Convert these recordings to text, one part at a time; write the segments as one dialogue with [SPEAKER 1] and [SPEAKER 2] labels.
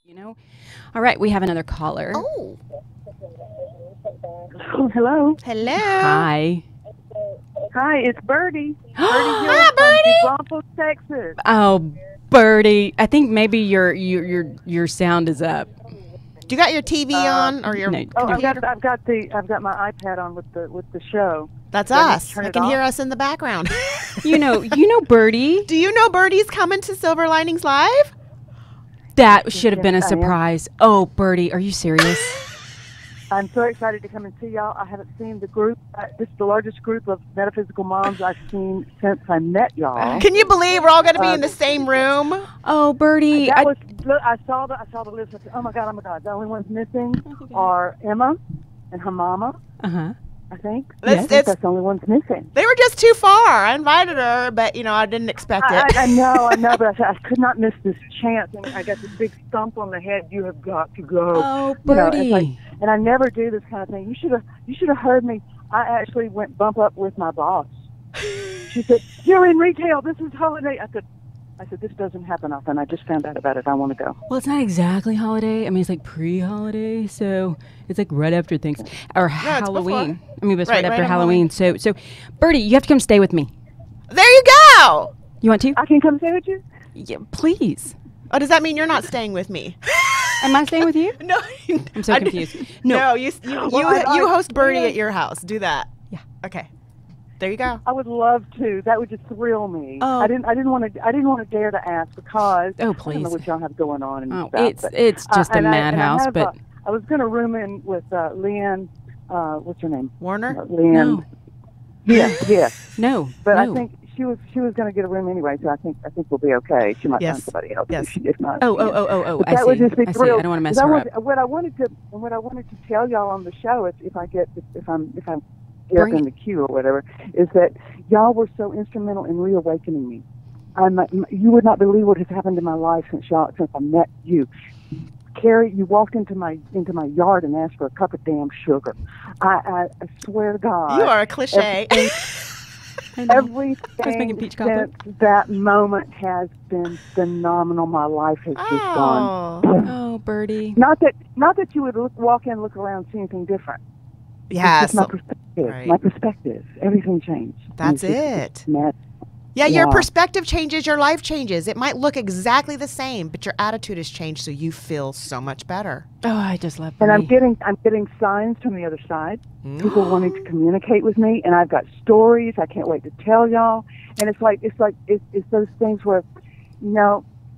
[SPEAKER 1] You know? All right, we have another caller.
[SPEAKER 2] Oh,
[SPEAKER 3] Oh, hello.
[SPEAKER 2] hello.
[SPEAKER 1] Hi.
[SPEAKER 3] Hi, it's Birdie. Birdie
[SPEAKER 1] Hi,
[SPEAKER 3] Hill from
[SPEAKER 1] Birdie.
[SPEAKER 3] Bromford, Texas.
[SPEAKER 1] Oh, Birdie. I think maybe your sound is up.
[SPEAKER 2] Do you got your TV on or your
[SPEAKER 1] No.
[SPEAKER 3] Oh,
[SPEAKER 2] computer?
[SPEAKER 3] I've got my iPad on with the show.
[SPEAKER 2] That's
[SPEAKER 3] Do I need to
[SPEAKER 2] us.
[SPEAKER 3] turn
[SPEAKER 2] I
[SPEAKER 3] it
[SPEAKER 2] can hear
[SPEAKER 3] off?
[SPEAKER 2] us in the background.
[SPEAKER 1] You know Birdie.
[SPEAKER 2] Do you know Birdie's coming to Silver Linings Live?
[SPEAKER 1] That should have been a
[SPEAKER 3] Yes, I am.
[SPEAKER 1] surprise. Oh, Birdie, are you serious?
[SPEAKER 3] I'm so excited to come and see y'all. I haven't seen the group. This is the largest group of metaphysical moms I've seen since I met y'all.
[SPEAKER 2] Can you believe we're all going to be in the same room?
[SPEAKER 1] Oh, Birdie.
[SPEAKER 3] I saw the list. I said, oh my god! The only ones missing are Emma and her mama.
[SPEAKER 1] Uh-huh.
[SPEAKER 3] I think.
[SPEAKER 2] It's-
[SPEAKER 3] That's the only ones missing.
[SPEAKER 2] They were just too far. I invited her, but I didn't expect it.
[SPEAKER 3] I know, but I said I could not miss this chance, and I got this big stump on the head. You have got to go.
[SPEAKER 1] Oh,
[SPEAKER 3] You know,
[SPEAKER 1] Birdie.
[SPEAKER 3] it's like, and I never do this kind of thing. You should have heard me. I actually went bump up with my boss. She said, "You're in retail. This is holiday." I said, "This doesn't happen often. I just found out about it. I want to go."
[SPEAKER 1] Well, it's not exactly holiday. I mean, it's like pre-holiday, so it's like right after things or Halloween. I mean, it's right after
[SPEAKER 2] right
[SPEAKER 1] Halloween. So, Birdie, you have to come stay with me.
[SPEAKER 2] There you go.
[SPEAKER 1] You want to?
[SPEAKER 3] I can come stay with you.
[SPEAKER 1] Yeah, please.
[SPEAKER 2] Oh, does that mean you're not staying with me?
[SPEAKER 1] Am I staying with you?
[SPEAKER 2] No.
[SPEAKER 1] I'm so
[SPEAKER 2] I-
[SPEAKER 1] confused.
[SPEAKER 2] No,
[SPEAKER 1] No.
[SPEAKER 2] you
[SPEAKER 3] I-
[SPEAKER 2] host Birdie
[SPEAKER 3] yeah.
[SPEAKER 2] at your house. Do that.
[SPEAKER 1] Yeah.
[SPEAKER 2] Okay. There you go.
[SPEAKER 3] I would love to. That would just thrill me.
[SPEAKER 1] Oh.
[SPEAKER 3] I didn't want to dare to ask because
[SPEAKER 1] Oh,
[SPEAKER 3] I don't
[SPEAKER 1] please.
[SPEAKER 3] know what y'all have going on and
[SPEAKER 1] Oh,
[SPEAKER 3] stuff.
[SPEAKER 1] it's just a
[SPEAKER 3] and I
[SPEAKER 1] madhouse,
[SPEAKER 3] have,
[SPEAKER 1] but
[SPEAKER 3] I was going to room in with Leanne. What's her name?
[SPEAKER 2] Warner?
[SPEAKER 3] Leanne.
[SPEAKER 1] no,
[SPEAKER 3] Yeah.
[SPEAKER 1] no.
[SPEAKER 3] But
[SPEAKER 1] no.
[SPEAKER 3] I think she was going to get a room anyway, so I think we'll be okay. She might
[SPEAKER 2] Yes.
[SPEAKER 3] find somebody else.
[SPEAKER 2] Yes.
[SPEAKER 3] If not.
[SPEAKER 1] Oh.
[SPEAKER 3] But
[SPEAKER 1] I
[SPEAKER 3] that
[SPEAKER 1] see.
[SPEAKER 3] would just be
[SPEAKER 1] I see.
[SPEAKER 3] thrilled.
[SPEAKER 1] I don't want to mess
[SPEAKER 3] Because
[SPEAKER 1] her up.
[SPEAKER 3] What I wanted to tell y'all on the show if I'm get up
[SPEAKER 1] Bring
[SPEAKER 3] in the queue or whatever is that y'all were so instrumental in reawakening me. You would not believe what has happened in my life since I met you. Kari, you walked into my yard and asked for a cup of damn sugar. I swear to God.
[SPEAKER 2] You are a cliche.
[SPEAKER 1] I know.
[SPEAKER 3] Everything
[SPEAKER 1] making peach cobbler.
[SPEAKER 3] since that moment has been phenomenal. My life has just gone.
[SPEAKER 1] Oh, Birdie.
[SPEAKER 3] Not that you would walk in, look around, see anything different.
[SPEAKER 2] Yeah.
[SPEAKER 3] It's just my
[SPEAKER 2] so-
[SPEAKER 3] perspective.
[SPEAKER 2] right.
[SPEAKER 3] My perspective. Everything changed.
[SPEAKER 2] That's
[SPEAKER 3] And
[SPEAKER 2] it.
[SPEAKER 3] it's mad.
[SPEAKER 2] Yeah, your
[SPEAKER 3] Yeah.
[SPEAKER 2] perspective changes, your life changes. It might look exactly the same, but your attitude has changed, so you feel so much better.
[SPEAKER 1] Oh, I just love
[SPEAKER 3] And
[SPEAKER 1] Birdie.
[SPEAKER 3] I'm getting signs from the other side. People wanting to communicate with me, and I've got stories. I can't wait to tell y'all. And it's those things where,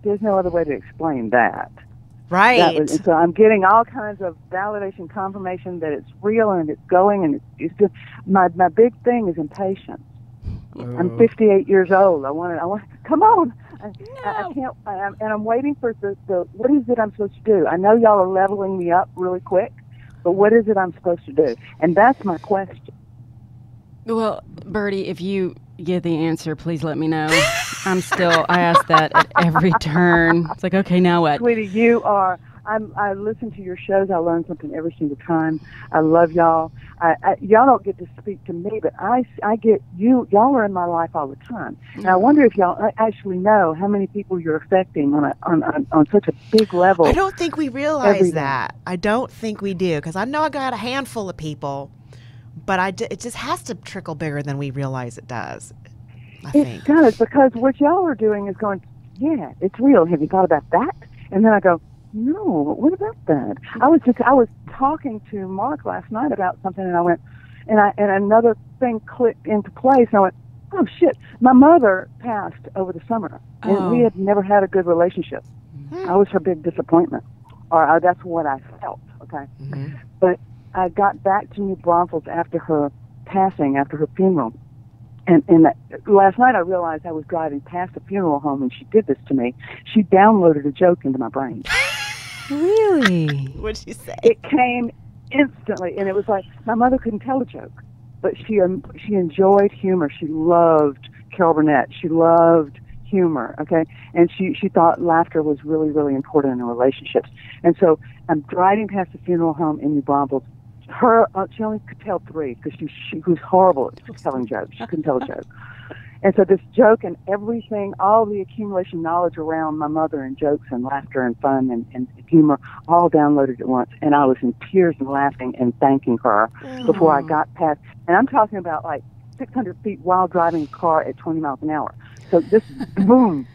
[SPEAKER 3] there's no other way to explain that.
[SPEAKER 2] Right.
[SPEAKER 3] And so I'm getting all kinds of validation, confirmation that it's real and it's going, and it's just my big thing is impatience. I'm 58 years old. I want come on. I can't. And I'm waiting for the what is it I'm supposed to do? I know y'all are leveling me up really quick, but what is it I'm supposed to do? And that's my question.
[SPEAKER 1] Well, Birdie, if you get the answer, please let me know. I ask that at every turn. It's like, okay, now what?
[SPEAKER 3] Sweetie, you are. I listen to your shows. I learn something every single time. I love y'all. Y'all don't get to speak to me, but I get you. Y'all are in my life all the time. And I wonder if y'all actually know how many people you're affecting on such a big level.
[SPEAKER 2] I don't think we realize
[SPEAKER 3] Every day.
[SPEAKER 2] that. I don't think we do, because I know I got a handful of people, but it just has to trickle bigger than we realize it does. I
[SPEAKER 3] It
[SPEAKER 2] think.
[SPEAKER 3] does, because what y'all are doing is going, yeah, it's real. Have you thought about that? And then I go, no, what about that? I was talking to Mark last night about something, and I went, and another thing clicked into place, and I went, oh shit, my mother passed over the summer, and we had never had a good relationship. I was her big disappointment, or that's what I felt. Okay, but I got back to New Braunfels after her passing, after her funeral. And last night I realized I was driving past a funeral home and she did this to me. She downloaded a joke into my brain.
[SPEAKER 1] Really?
[SPEAKER 2] What'd you say?
[SPEAKER 3] It came instantly, and it was like my mother couldn't tell a joke, but she enjoyed humor. She loved Carol Burnett. She loved humor. Okay, and she thought laughter was really, really important in relationships. And so I'm driving past the funeral home in New Braunfels. She only could tell three because she was horrible at telling jokes. She couldn't tell a joke. And so this joke and everything, all the accumulation knowledge around my mother and jokes and laughter and fun and humor, all downloaded at once. And I was in tears and laughing and thanking her before I got past. And I'm talking about like 600 feet while driving a car at 20 miles an hour. So this boom.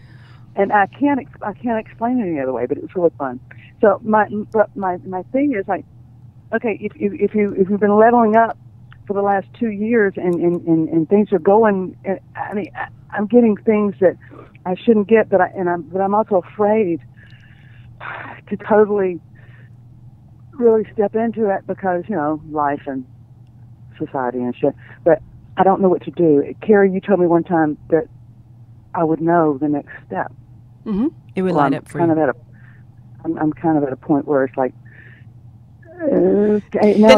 [SPEAKER 3] And I can't explain it any other way, but it was really fun. So my thing is like, okay, if you've been leveling up for the last 2 years and things are going, I mean, I'm getting things that I shouldn't get, but I'm also afraid to totally really step into it because, you know, life and society and shit. But I don't know what to do. Kari, you told me one time that I would know the next step.
[SPEAKER 1] Mm-hmm. It would light up for you.
[SPEAKER 3] I'm kind of at a point where it's like,
[SPEAKER 2] then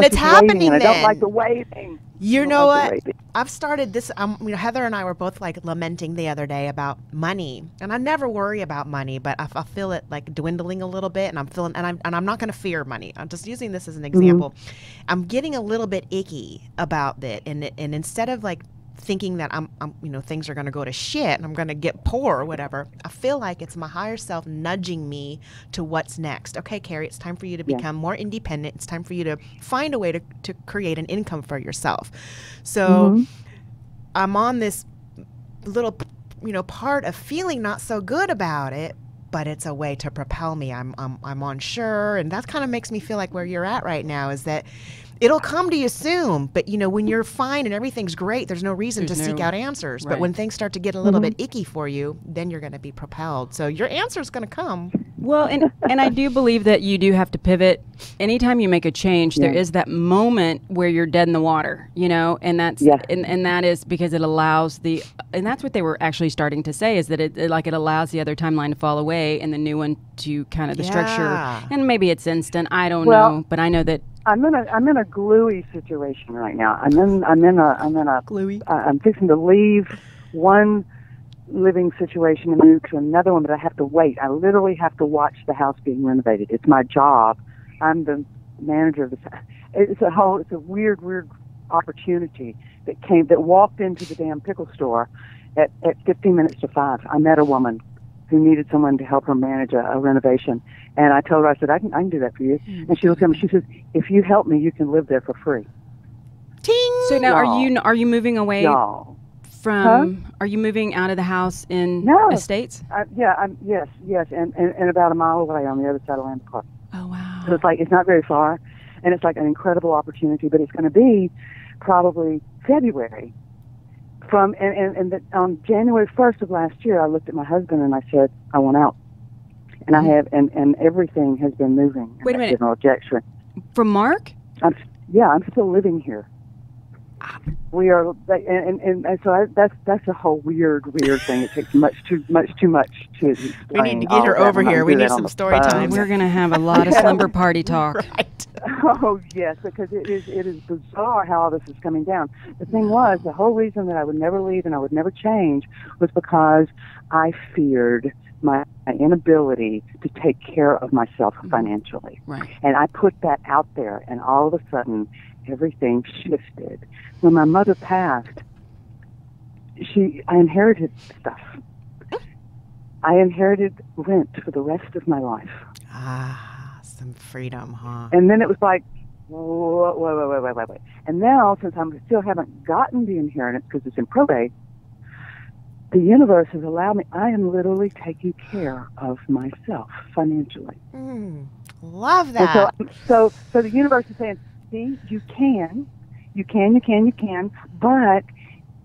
[SPEAKER 2] it's happening.
[SPEAKER 3] I don't like the waiting.
[SPEAKER 2] You know what? I've started this. You know, Heather and I were both like lamenting the other day about money, and I never worry about money, but I feel it like dwindling a little bit, and I'm not going to fear money. I'm just using this as an example. Mm-hmm. I'm getting a little bit icky about it, and instead of like thinking that I'm you know, things are going to go to shit and I'm going to get poor or whatever, I feel like it's my higher self nudging me to what's next. Okay, Kari, it's time for you to become more independent. It's time for you to find a way to create an income for yourself. So I'm on this little, you know, part of feeling not so good about it, but it's a way to propel me. I'm unsure, and that kind of makes me feel like where you're at right now is that it'll come to you soon, but you know, when you're fine and everything's great, there's no reason to seek out answers. Right. But when things start to get a little bit icky for you, then you're going to be propelled. So your answer is going to come.
[SPEAKER 1] Well, and I do believe that you do have to pivot. Anytime you make a change, there is that moment where you're dead in the water, you know, and that's and that is because it allows and that's what they were actually starting to say, is that it allows the other timeline to fall away and the new one to kind of the structure. And maybe it's instant. I don't know, but I know that
[SPEAKER 3] I'm in a gluey situation right now. I'm in a
[SPEAKER 2] gluey.
[SPEAKER 3] I'm fixing to leave one living situation and move to another one, but I have to wait. I literally have to watch the house being renovated. It's my job. I'm the manager of this. It's a weird opportunity that walked into the damn pickle store at 15 minutes to 5. I met a woman who needed someone to help her manage a renovation. And I told her, I said, I can do that for you. And she looked at me, she says, if you help me, you can live there for free.
[SPEAKER 2] Ting!
[SPEAKER 1] So now are you moving away from, are you moving out of the house in Estates?
[SPEAKER 3] Yes, and about a mile away on the other side of Land Park.
[SPEAKER 1] Oh, wow.
[SPEAKER 3] So it's not very far, and it's like an incredible opportunity, but it's going to be probably February. On January 1st of last year, I looked at my husband and I said, I want out. And I have, and everything has been moving.
[SPEAKER 1] Wait a minute.
[SPEAKER 3] No objection.
[SPEAKER 1] From Mark?
[SPEAKER 3] I'm still living here. We are, and so that's a whole weird thing. It takes too much to explain.
[SPEAKER 2] We need to get her over here. We need some story time.
[SPEAKER 1] We're going to have a lot of slumber party talk.
[SPEAKER 2] Right.
[SPEAKER 3] Oh yes, because it is bizarre how all this is coming down. The thing was, the whole reason that I would never leave and I would never change was because I feared my inability to take care of myself financially.
[SPEAKER 1] Right.
[SPEAKER 3] And I put that out there, and all of a sudden, everything shifted. When my mother passed, I inherited stuff. I inherited rent for the rest of my life.
[SPEAKER 2] Some freedom, huh?
[SPEAKER 3] And then it was like, wait. And now, since I still haven't gotten the inheritance because it's in probate, the universe has allowed me, I am literally taking care of myself financially.
[SPEAKER 2] Love that.
[SPEAKER 3] And so the universe is saying, see, you can, but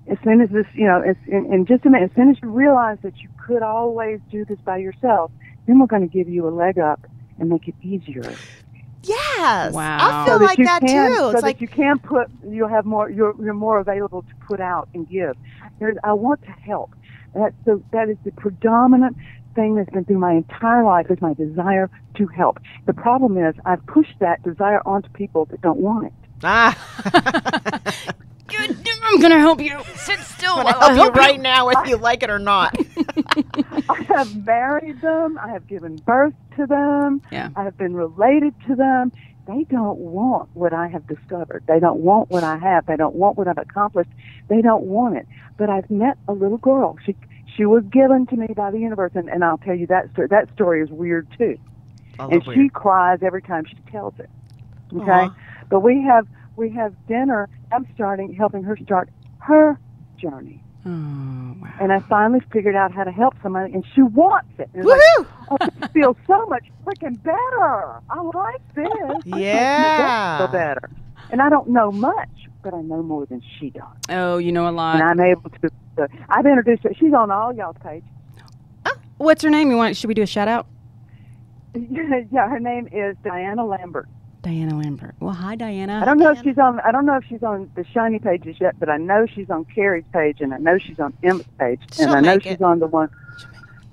[SPEAKER 3] as soon as this, you know, in just a minute, as soon as you realize that you could always do this by yourself, then we're going to give you a leg up and make it easier.
[SPEAKER 2] Yes.
[SPEAKER 1] Wow.
[SPEAKER 2] I feel like that too.
[SPEAKER 3] So
[SPEAKER 2] it's
[SPEAKER 3] that you can you'll have more, you're more available to put out and give. I want to help. That is the predominant thing that's been through my entire life, is my desire to help. The problem is I've pushed that desire onto people that don't want it.
[SPEAKER 1] I'm going to help you. Sit still.
[SPEAKER 2] I'm going to help you right now, whether you like it or not.
[SPEAKER 3] I have married them. I have given birth to them.
[SPEAKER 1] Yeah.
[SPEAKER 3] I have been related to them. They don't want what I have discovered. They don't want what I have. They don't want what I've accomplished. They don't want it. But I've met a little girl. She was given to me by the universe, and I'll tell you that story. That story is weird too. And she cries every time she tells it. Okay, but we have dinner. I'm helping her start her journey.
[SPEAKER 1] Oh, wow.
[SPEAKER 3] And I finally figured out how to help somebody, and she wants it. And
[SPEAKER 2] Woohoo!
[SPEAKER 3] like, oh, I feel so much freaking better. I like this.
[SPEAKER 2] Yeah.
[SPEAKER 3] I feel better. And I don't know much, but I know more than she does.
[SPEAKER 1] Oh, you know a lot.
[SPEAKER 3] And I'm able to. I've introduced her. She's on all y'all's page.
[SPEAKER 1] What's her name? Should we do a shout out?
[SPEAKER 3] Yeah, her name is Diana Lambert.
[SPEAKER 1] Diana Lambert. Well, hi, Diana.
[SPEAKER 3] I don't know if she's on the shiny pages yet, but I know she's on Kari's page, and I know she's on Emma's page, and I know she's on the one.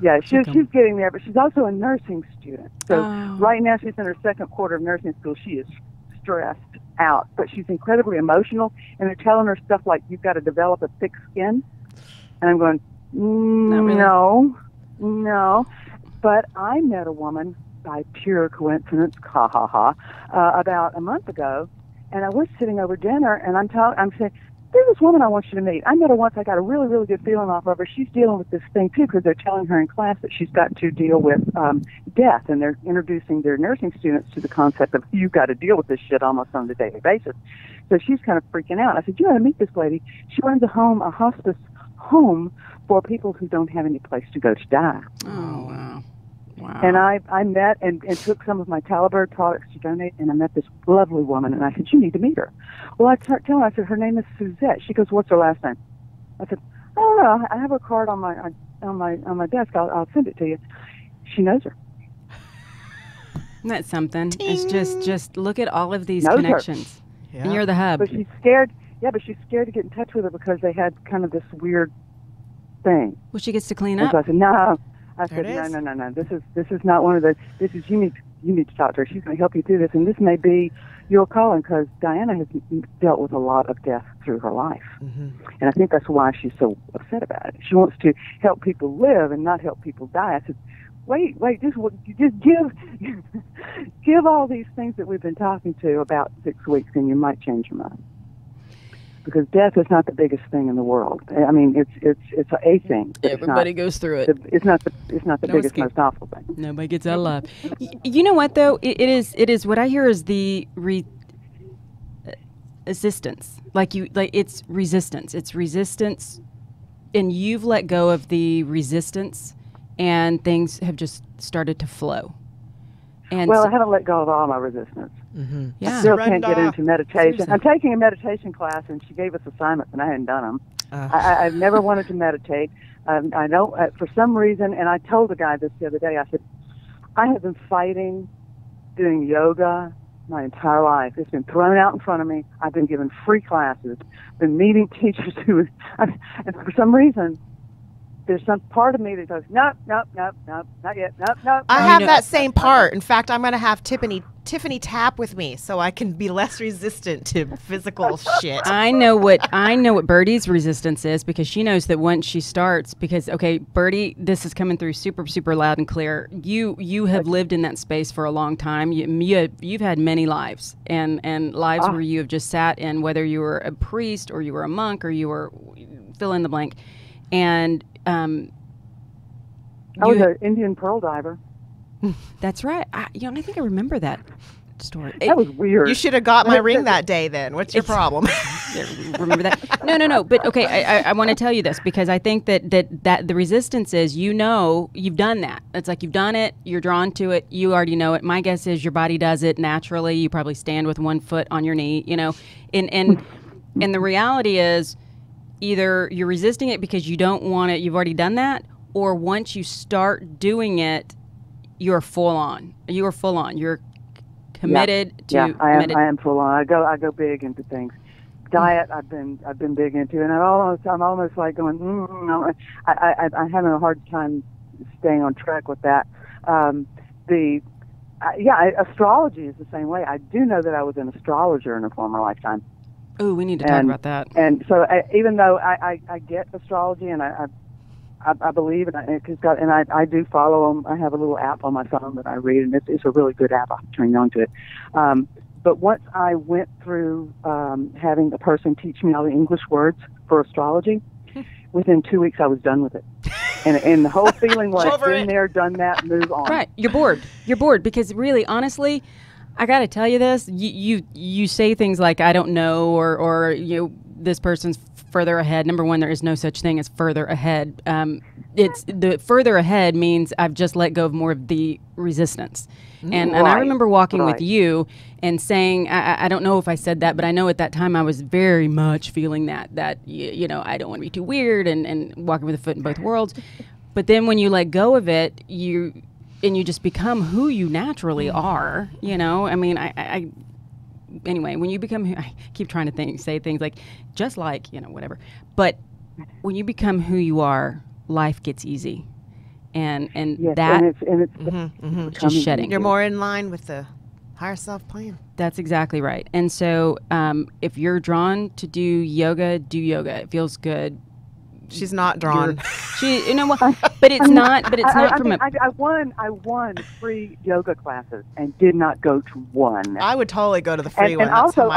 [SPEAKER 3] Yeah, she's getting there, but she's also a nursing student. So right now she's in her second quarter of nursing school. She is stressed out, but she's incredibly emotional, and they're telling her stuff like, you've got to develop a thick skin. And I'm going, no. But I met a woman by pure coincidence, about a month ago, and I was sitting over dinner, and I'm saying, there's this woman I want you to meet. I met her once. I got a really, really good feeling off of her. She's dealing with this thing, too, because they're telling her in class that she's got to deal with death, and they're introducing their nursing students to the concept of you've got to deal with this shit almost on a daily basis. So she's kind of freaking out. I said, you got to meet this lady. She runs a hospice home for people who don't have any place to go to die.
[SPEAKER 1] Oh, wow. Wow.
[SPEAKER 3] And I met and took some of my Talibird products to donate, and I met this lovely woman, and I said, you need to meet her. Well, I started telling her, I said, her name is Suzette. She goes, what's her last name? I said, I don't know. I have her card on my desk. I'll send it to you. She knows her.
[SPEAKER 1] Isn't that something? Ting. It's just look at all of these
[SPEAKER 3] knows
[SPEAKER 1] connections. Yeah. And you're the hub.
[SPEAKER 3] But she's scared. Yeah, but she's scared to get in touch with her because they had kind of this weird thing.
[SPEAKER 1] Well, she gets to clean up.
[SPEAKER 3] So I said, no. I said, no. This is not one of those. This is you need to talk to her. She's going to help you through this, and this may be your calling, because Diana has dealt with a lot of death through her life, and I think that's why she's so upset about it. She wants to help people live and not help people die. I said, wait, just give all these things that we've been talking to about 6 weeks, and you might change your mind. Because death is not the biggest thing in the world. I mean, it's a thing.
[SPEAKER 1] Everybody goes through it.
[SPEAKER 3] It's not the biggest, most awful thing.
[SPEAKER 1] Nobody gets out alive. You know what though? It is what I hear is the resistance. It's resistance. It's resistance, and you've let go of the resistance, and things have just started to flow. And
[SPEAKER 3] I haven't let go of all my resistance.
[SPEAKER 1] Mm-hmm. Yeah.
[SPEAKER 3] I still can't get into meditation. Seriously. I'm taking a meditation class, and she gave us assignments, and I hadn't done them. I've never wanted to meditate. I don't, for some reason, and I told the guy this the other day, I said, I have been fighting doing yoga my entire life. It's been thrown out in front of me. I've been given free classes, been meeting teachers and for some reason, there's some part of me that goes, nope, not yet, nope.
[SPEAKER 2] I have that same part. In fact, I'm going to have Tiffany tap with me so I can be less resistant to physical shit.
[SPEAKER 1] I know what Birdie's resistance is, because she knows that once she starts, because Birdie, this is coming through super, super loud and clear. You have lived in that space for a long time. You've had many lives and lives where you have just sat in, whether you were a priest or you were a monk or you were fill in the blank. And
[SPEAKER 3] I was an Indian pearl diver.
[SPEAKER 1] That's right. I think I remember that story.
[SPEAKER 3] That was weird.
[SPEAKER 2] You should have got my ring that day then. What's your problem?
[SPEAKER 1] Remember that? No. But okay, I want to tell you this, because I think that the resistance is, you've done that. It's like you've done it, you're drawn to it, you already know it. My guess is your body does it naturally. You probably stand with one foot on your knee, and the reality is, either you're resisting it because you don't want it, you've already done that, or once you start doing it, you're full on. You're committed to.
[SPEAKER 3] Yeah, I am full on. I go big into things. Diet, I've been big into, and I'm almost like going. I'm having a hard time staying on track with that. Astrology is the same way. I do know that I was an astrologer in a former lifetime.
[SPEAKER 1] Oh, we need to talk about that.
[SPEAKER 3] And so, even though I get astrology, and I believe, and I do follow them. I have a little app on my phone that I read, and it's a really good app. I'll turn you on to it. But once I went through having a person teach me all the English words for astrology, within 2 weeks I was done with it. And the whole feeling was, been there, done that, move on.
[SPEAKER 1] Right. You're bored. You're bored because really, honestly, I got to tell you this. You say things like, I don't know, or this person's further ahead. Number one, there is no such thing as further ahead. It's the further ahead means I've just let go of more of the resistance. And I remember walking with you and saying, I don't know if I said that, but I know at that time I was very much feeling that I don't want to be too weird and walking with a foot in both worlds. But then when you let go of it, you just become who you naturally are. I mean, anyway, when you become, I keep trying to say things like, just like, whatever. But when you become who you are, life gets easy. And
[SPEAKER 3] yes,
[SPEAKER 1] that
[SPEAKER 3] it's
[SPEAKER 1] just shedding.
[SPEAKER 2] You're more in line with the higher self plan.
[SPEAKER 1] That's exactly right. And so if you're drawn to do yoga, do yoga. It feels good.
[SPEAKER 2] She's not drawn.
[SPEAKER 1] But it's not. But it's not from
[SPEAKER 3] I won 3 yoga classes and did not go to one.
[SPEAKER 2] I would totally go to the free one.
[SPEAKER 3] And also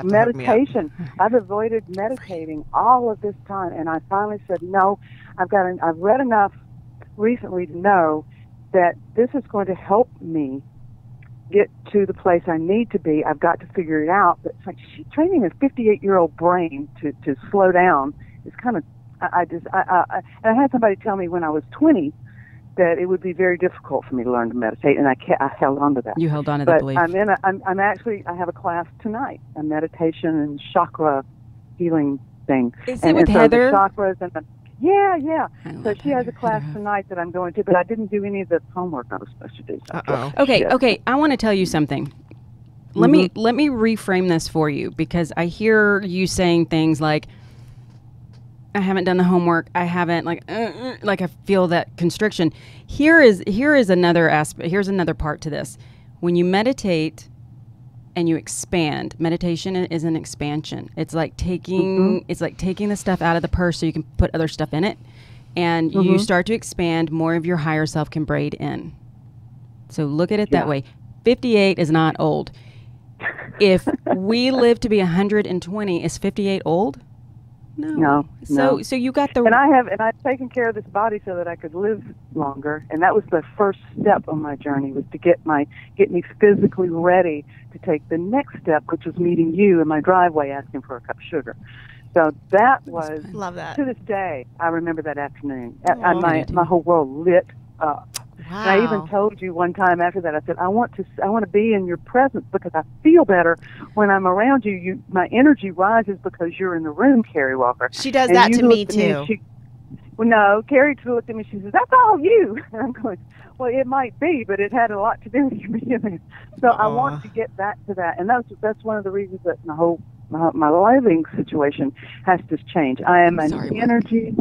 [SPEAKER 3] meditation. I've avoided meditating all of this time, and I finally said no. I've read enough recently to know that this is going to help me get to the place I need to be. I've got to figure it out. But it's like training a 58-year-old brain to slow down is kind of. And I had somebody tell me when I was 20 that it would be very difficult for me to learn to meditate, and I held on to that.
[SPEAKER 1] You held on to that belief.
[SPEAKER 3] I have a class tonight, a meditation and chakra healing thing.
[SPEAKER 1] Is it with Heather?
[SPEAKER 3] The chakras and yeah. So she has a class tonight that I'm going to, but I didn't do any of the homework I was supposed to do. So
[SPEAKER 1] Okay. I want to tell you something. Let me reframe this for you, because I hear you saying things like, I haven't done the homework. I haven't like I feel that constriction. Here is another aspect. Here's another part to this. When you meditate and you expand, meditation is an expansion. It's like taking the stuff out of the purse so you can put other stuff in it, and you start to expand. More of your higher self can braid in. So look at it that way. 58 is not old. If we live to be 120, is 58 old? No. So you got the.
[SPEAKER 3] And I've taken care of this body so that I could live longer, and that was the first step on my journey, was to get me physically ready to take the next step, which was meeting you in my driveway asking for a cup of sugar. So that was,
[SPEAKER 2] love that.
[SPEAKER 3] To this day, I remember that afternoon. My whole world lit up.
[SPEAKER 2] Wow.
[SPEAKER 3] And I even told you one time after that, I said, I want to be in your presence because I feel better when I'm around you. My energy rises because you're in the room, Kari Walker.
[SPEAKER 2] She does that to me too.
[SPEAKER 3] No, Kari looked at me. She says, "That's all you." And I'm going, "Well, it might be, but it had a lot to do with you being there." So I want to get back to that, and that's one of the reasons that my living situation has to change. I am an energy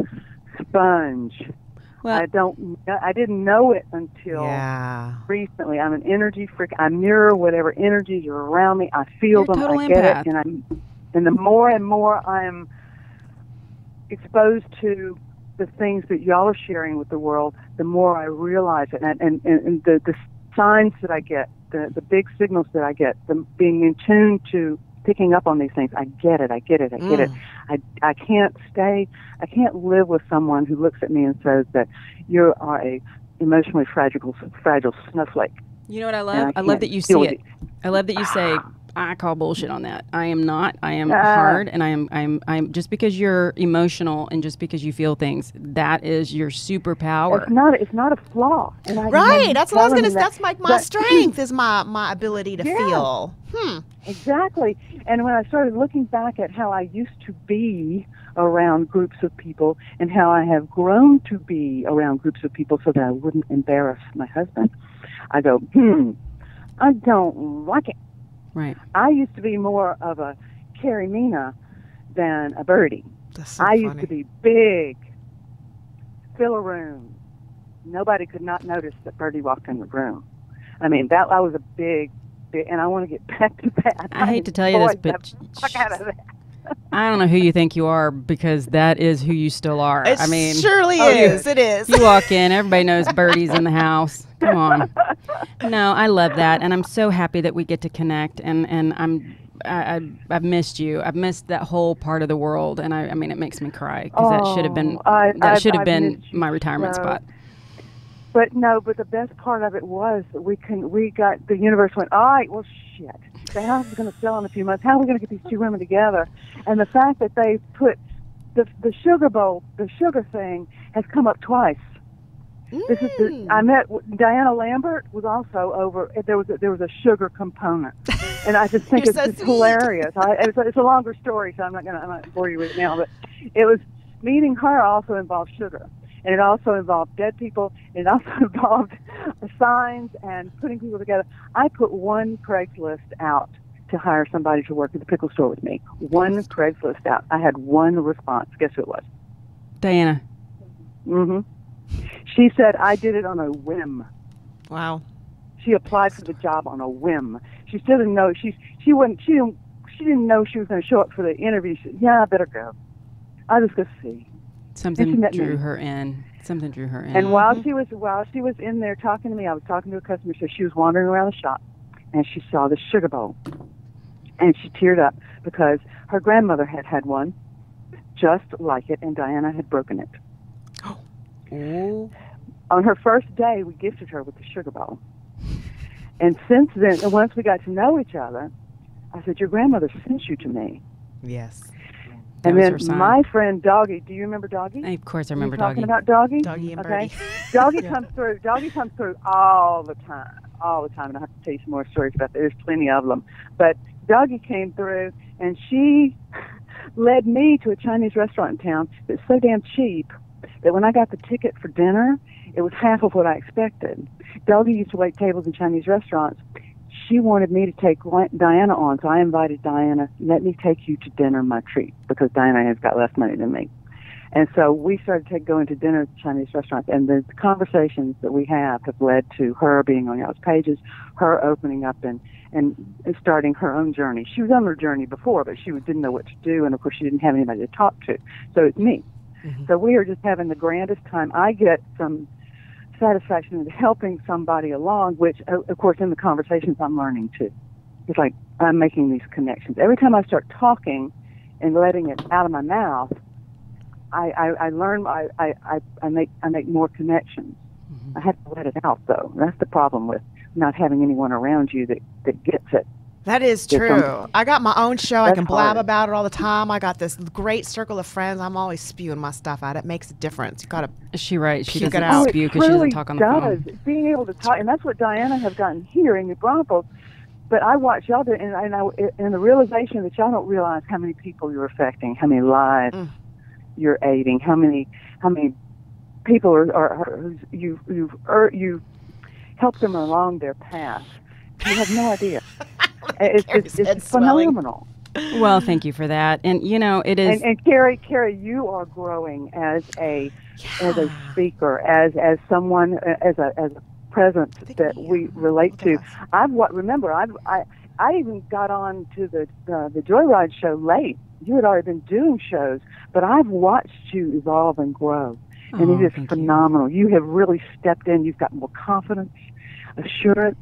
[SPEAKER 3] sponge. Well, I didn't know it until recently. I'm an energy freak. I mirror whatever energies are around me. I feel them. I get it, and the more and more I am exposed to the things that y'all are sharing with the world, the more I realize it, and the signs that I get, the big signals that I get, the being in tune to picking up on these things. I get it. I can't live with someone who looks at me and says that you are a emotionally fragile snowflake.
[SPEAKER 1] You know what I love? I love that you see it. I love that you say, I call bullshit on that. I am not. I am hard, and I'm just because you're emotional and just because you feel things, that is your superpower.
[SPEAKER 3] It's not a flaw.
[SPEAKER 2] Right. That's what I was going to say. That's my strength is my ability to feel.
[SPEAKER 3] Exactly. And when I started looking back at how I used to be around groups of people and how I have grown to be around groups of people so that I wouldn't embarrass my husband, I go, I don't like it.
[SPEAKER 1] Right.
[SPEAKER 3] I used to be more of a Kari Mina than a Birdie.
[SPEAKER 2] That's so
[SPEAKER 3] I
[SPEAKER 2] funny.
[SPEAKER 3] used to be big, fill a room. Nobody could not notice that Birdie walked in the room. I mean, I was a big, and I want to get back to that.
[SPEAKER 1] I hate to tell you this, but
[SPEAKER 3] fuck out of that.
[SPEAKER 1] I don't know who you think you are, because that is who you still are.
[SPEAKER 2] It
[SPEAKER 1] I mean,
[SPEAKER 2] surely is. It is.
[SPEAKER 1] You walk in, everybody knows Birdie's in the house. Come on. No, I love that, and I'm so happy that we get to connect. And I've missed you. I've missed that whole part of the world, and I mean, it makes me cry, because that should have been my retirement spot.
[SPEAKER 3] But the best part of it was that the universe went, all right, well, shit. The house is going to sell in a few months. How are we going to get these two women together? And the fact that they put the sugar bowl, the sugar thing, has come up twice. This is I met Diana Lambert was also over. There was a sugar component, and I just think it's hilarious. It's a longer story, so I'm not going to bore you with it now. But it was meeting her also involved sugar. And it also involved dead people. It also involved signs and putting people together. I put one Craigslist out to hire somebody to work at the pickle store with me. One Craigslist out. I had one response. Guess who it was?
[SPEAKER 1] Diana.
[SPEAKER 3] Mm-hmm. She said I did it on a whim.
[SPEAKER 2] Wow.
[SPEAKER 3] She applied for the job on a whim. She still didn't know. She didn't know she was going to show up for the interview. She said, "Yeah, I better go. I'll just go see."
[SPEAKER 1] Something drew her in.
[SPEAKER 3] And while she was in there talking to me, I was talking to a customer. So she was wandering around the shop, and she saw the sugar bowl, and she teared up because her grandmother had had one just like it, and Diana had broken it.
[SPEAKER 2] Oh.
[SPEAKER 3] On her first day, we gifted her with the sugar bowl, and since then, once we got to know each other, I said, "Your grandmother sent you to me."
[SPEAKER 2] Yes.
[SPEAKER 3] And then my friend Doggy, do you remember Doggy?
[SPEAKER 1] Of course I remember
[SPEAKER 3] Doggy.
[SPEAKER 1] Doggy.
[SPEAKER 3] Talking about Doggy?
[SPEAKER 2] Doggy and Birdie.
[SPEAKER 3] Doggy comes through. Doggy comes through all the time. And I have to tell you some more stories about that. There's plenty of them. But Doggy came through, and she led me to a Chinese restaurant in town that's so damn cheap that when I got the ticket for dinner, it was half of what I expected. Doggy used to wait tables in Chinese restaurants. She wanted me to take Diana on, so I invited Diana, "Let me take you to dinner, my treat," because Diana has got less money than me. And so we started going to dinner at the Chinese restaurants, and the conversations that we have led to her being on y'all's pages, her opening up and starting her own journey. She was on her journey before, but she didn't know what to do, and of course she didn't have anybody to talk to. So it's me. Mm-hmm. So we are just having the grandest time. I get some satisfaction in helping somebody along, which, of course, in the conversations I'm learning too. It's like I'm making these connections. Every time I start talking and letting it out of my mouth, I learn. I make more connections. Mm-hmm. I have to let it out, though. That's the problem with not having anyone around you that gets it.
[SPEAKER 2] That is true. I got my own show. I can blab about it all the time. I got this great circle of friends. I'm always spewing my stuff out. It makes a difference. You got to.
[SPEAKER 1] Is she right? She
[SPEAKER 2] doesn't
[SPEAKER 1] doesn't spew because she doesn't talk on the phone.
[SPEAKER 3] Being able to talk, and that's what Diana has gotten here in New Braunfels. But I watch y'all do, and the realization that y'all don't realize how many people you're affecting, how many lives you're aiding, how many people you've helped them along their path. You have no idea. It's phenomenal.
[SPEAKER 1] Well, thank you for that. And it is.
[SPEAKER 3] And Kari, you are growing as a speaker, as someone, as a presence that we relate to. I even got on to the Joyride show late. You had already been doing shows, but I've watched you evolve and grow, and it is phenomenal. You have really stepped in. You've got more confidence, assurance.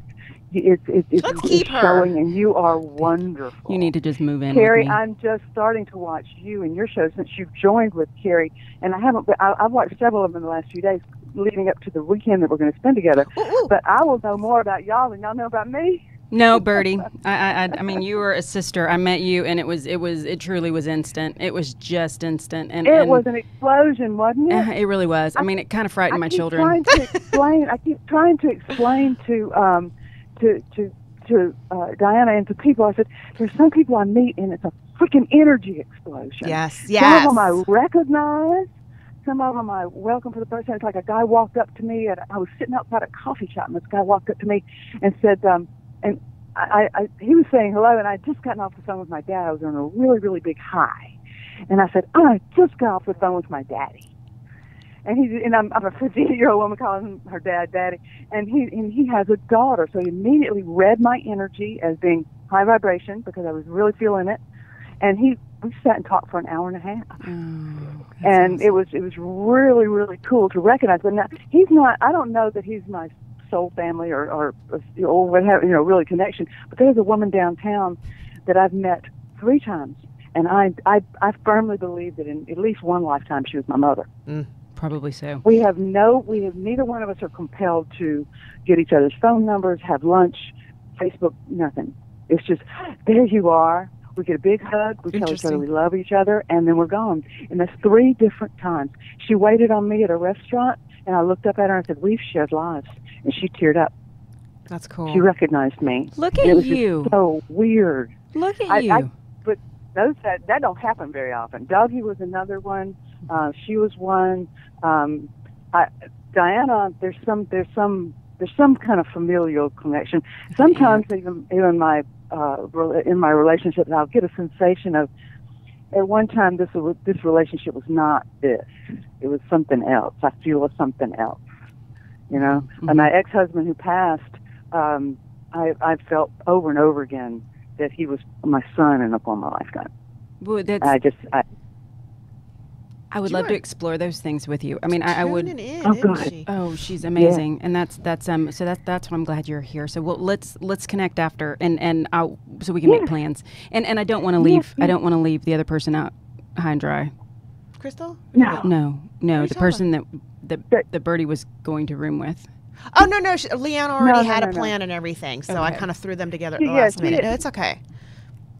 [SPEAKER 3] It's showing, and you are wonderful.
[SPEAKER 1] You need to just move in.
[SPEAKER 3] Kari,
[SPEAKER 1] with me.
[SPEAKER 3] I'm just starting to watch you and your show since you've joined with Kari, and I've watched several of them in the last few days leading up to the weekend that we're going to spend together. Ooh. But I will know more about y'all than y'all know about me.
[SPEAKER 1] No, Birdie. I mean, you were a sister. I met you, and it truly was instant. It was just instant, and
[SPEAKER 3] it was an explosion, wasn't it?
[SPEAKER 1] It really was. I mean, it kind of frightened my children.
[SPEAKER 3] I keep trying to explain to Diana and to people. I said, there's some people I meet, and it's a freaking energy explosion.
[SPEAKER 2] Yes.
[SPEAKER 3] Some of them I recognize. Some of them I welcome for the first time. It's like a guy walked up to me, and I was sitting outside a coffee shop, and this guy walked up to me and said, he was saying hello, and I had just gotten off the phone with my dad. I was on a really, really big high. And I said, I just got off the phone with my daddy. And I'm a 50-year-old woman calling her dad daddy. And he has a daughter. So he immediately read my energy as being high vibration because I was really feeling it. And he we sat and talked for an hour and a half.
[SPEAKER 1] And
[SPEAKER 3] awesome. It was really, really cool to recognize. But now, he's not, I don't know that he's my soul family or what have, really connection. But there's a woman downtown that I've met 3 times. And I firmly believe that in at least one lifetime she was my mother.
[SPEAKER 1] Probably so.
[SPEAKER 3] We have neither one of us are compelled to get each other's phone numbers, have lunch, Facebook, nothing. It's just, there you are. We get a big hug. We tell each other we love each other, and then we're gone. And that's 3 different times. She waited on me at a restaurant, and I looked up at her and said, "We've shared lives." And she teared up.
[SPEAKER 2] That's cool.
[SPEAKER 3] She recognized me.
[SPEAKER 1] Look at
[SPEAKER 3] it was
[SPEAKER 1] you.
[SPEAKER 3] Just so weird.
[SPEAKER 1] Look at you.
[SPEAKER 3] But that don't happen very often. Dougie was another one. She was one. Diana, there's some kind of familial connection. Sometimes even my in my relationships, I'll get a sensation of, at one time this relationship was not this. It was something else. I feel something else. And my ex-husband who passed, I felt over and over again that he was my son in a former lifetime.
[SPEAKER 1] Well, I would love to explore those things with you. I mean, I would. Oh, she's amazing, and that's what I'm glad you're here. So let's connect after, and so we can make plans. And I don't want to leave. I don't want to leave the other person out high and dry.
[SPEAKER 2] Crystal?
[SPEAKER 1] No. The person that Birdie was going to room with.
[SPEAKER 2] Oh no, Leanne already had a plan and everything, so I kind of threw them together at the last minute. No, it's okay.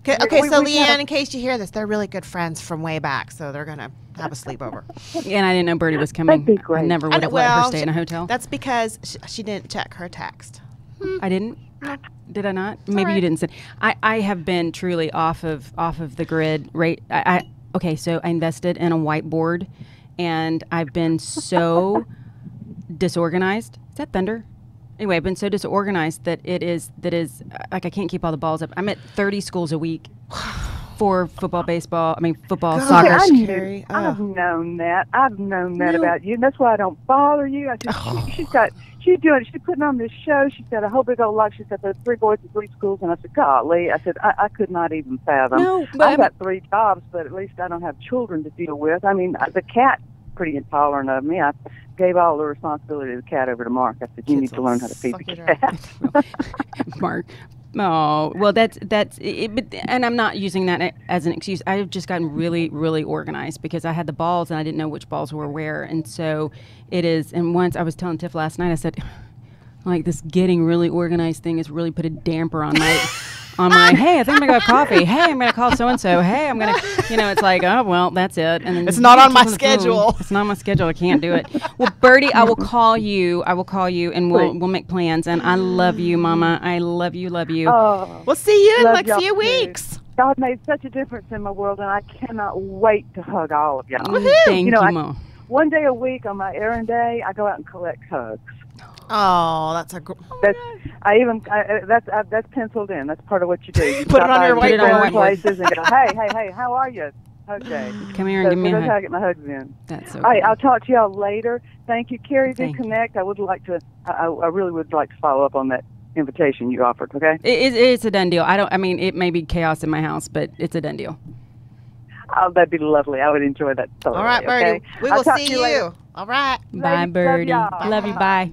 [SPEAKER 2] Okay, so Leanne, in case you hear this, they're really good friends from way back, so they're gonna have a sleepover.
[SPEAKER 1] And I didn't know Birdie was coming.
[SPEAKER 3] That'd be great.
[SPEAKER 1] I never would have let her stay in a hotel.
[SPEAKER 2] That's because she didn't check her text.
[SPEAKER 1] I didn't. Did I not? Maybe you didn't say. I have been truly off of the grid. Right. Okay. So I invested in a whiteboard, and I've been so disorganized. Is that thunder? Anyway, I've been so disorganized that is like I can't keep all the balls up. I'm at 30 schools a week for football, soccer.
[SPEAKER 3] I've known that. About you. And that's why I don't bother you. I said, she's putting on this show. She's got a whole big old life. She's got those 3 boys in 3 schools. And I said, golly, I could not even fathom.
[SPEAKER 1] No, but
[SPEAKER 3] I've got 3 jobs, but at least I don't have children to deal with. I mean, the cat's pretty intolerant of me. I gave all the responsibility of the cat over to Mark. I said, you need to learn how to feed the cat.
[SPEAKER 1] Mark. Oh, well, that's it, but, and I'm not using that as an excuse. I've just gotten really, really organized because I had the balls and I didn't know which balls were where. And so it is. And once I was telling Tiff last night, I said, like, this getting really organized thing has really put a damper on my hey, I think I'm gonna go have coffee. Hey, I'm gonna call so and so. Hey, I'm gonna, it's like, oh well, that's it. And then
[SPEAKER 2] it's not on my schedule.
[SPEAKER 1] It's not on my schedule. I can't do it. Well, Birdie, I will call you, and we'll make plans. And I love you, Mama. I love you.
[SPEAKER 3] Oh,
[SPEAKER 2] we'll see you in like a few weeks.
[SPEAKER 3] God made such a difference in my world, and I cannot wait to hug all of y'all.
[SPEAKER 1] Thank you, Mom.
[SPEAKER 3] One day a week on my errand day, I go out and collect hugs.
[SPEAKER 2] Oh, that's
[SPEAKER 3] that's penciled in. That's part of what you do. You
[SPEAKER 2] put it on your whiteboard
[SPEAKER 3] places and go, hey, how are you? Okay.
[SPEAKER 1] Come here and give me a hug.
[SPEAKER 3] That's how I get my hugs in.
[SPEAKER 1] That's so
[SPEAKER 3] all right,
[SPEAKER 1] cool.
[SPEAKER 3] I'll talk to y'all later. Thank you, Kari. Do connect. I would like to. I really would like to follow up on that invitation you offered. Okay.
[SPEAKER 1] It's a done deal. It may be chaos in my house, but it's a done deal.
[SPEAKER 3] Oh, that'd be lovely. I would enjoy that thoroughly.
[SPEAKER 2] All right, Birdie.
[SPEAKER 3] Okay?
[SPEAKER 2] We will see you. All right.
[SPEAKER 1] Bye, Birdie. Love you. Bye.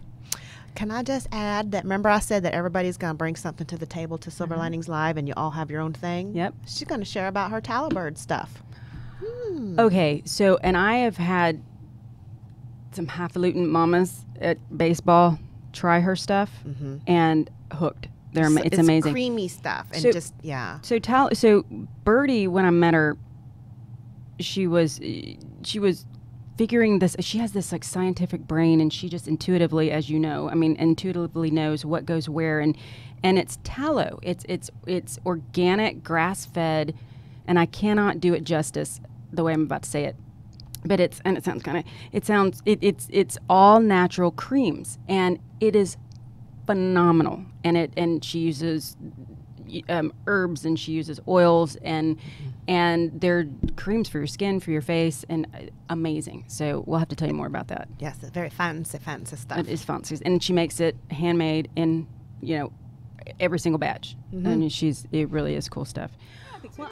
[SPEAKER 2] Can I just add that, remember I said that everybody's going to bring something to the table to Silver Linings Live and you all have your own thing?
[SPEAKER 1] Yep.
[SPEAKER 2] She's going to share about her Talibird stuff.
[SPEAKER 1] Okay, so, and I have had some highfalutin mamas at baseball try her stuff and hooked. It's amazing.
[SPEAKER 2] Creamy stuff and
[SPEAKER 1] So Birdie, when I met her, she was figuring this. She has this like scientific brain, and she just intuitively, as you know, intuitively knows what goes where, and it's tallow. It's organic, grass fed, and I cannot do it justice the way I'm about to say it. But it's all natural creams, and it is phenomenal. And she uses herbs, and she uses oils, and they're creams for your skin, for your face, and amazing. So we'll have to tell you more about that.
[SPEAKER 2] Yes, it's very fancy stuff.
[SPEAKER 1] It is fancy, and she makes it handmade in every single batch, and it really is cool stuff. Well,